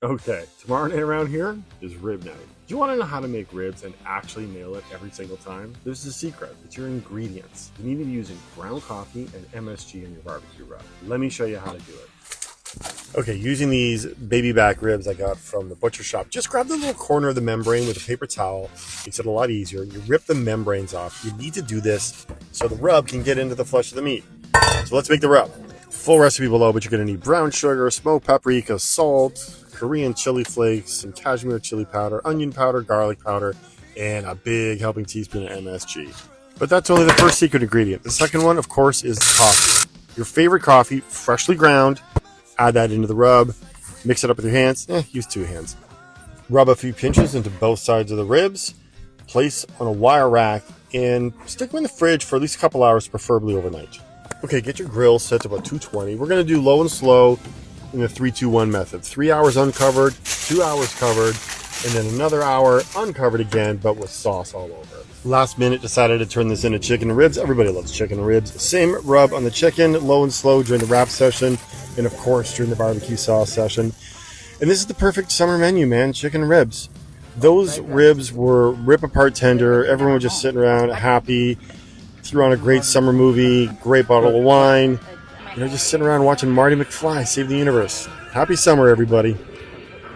Okay, tomorrow night around here is rib night. Do you want to know how to make ribs and actually nail it every single time? There's the secret. It's your ingredients. You need to be using ground coffee and MSG in your barbecue rub. Let me show you how to do it. Okay, using these baby back ribs I got from the butcher shop, just grab the little corner of the membrane with a paper towel. Makes it a lot easier. You rip the membranes off. You need to do this so the rub can get into the flesh of the meat. So let's make the rub. Full recipe below, but you're going to need brown sugar, smoked paprika, salt, Korean chili flakes, some cashmere chili powder, onion powder, garlic powder, and a big helping teaspoon of MSG. But that's only the first secret ingredient. The second one, of course, is coffee. Your favorite coffee, freshly ground. Add that into the rub. Mix it up with your hands. Use 2 hands. Rub a few pinches into both sides of the ribs. Place on a wire rack and stick them in the fridge for at least a couple hours, preferably overnight. Okay, get your grill set to about 220. We're going to do low and slow in the 3-2-1 method. 3 hours uncovered, 2 hours covered, and then another hour uncovered again, but with sauce all over. Last minute, decided to turn this into chicken and ribs. Everybody loves chicken and ribs. Same rub on the chicken, low and slow during the wrap session, and of course during the barbecue sauce session. And this is the perfect summer menu, man, chicken and ribs. Those ribs were rip apart tender. Everyone was just sitting around happy. Threw on a great summer movie, great bottle of wine. Just sitting around watching Marty McFly save the universe. Happy summer, everybody.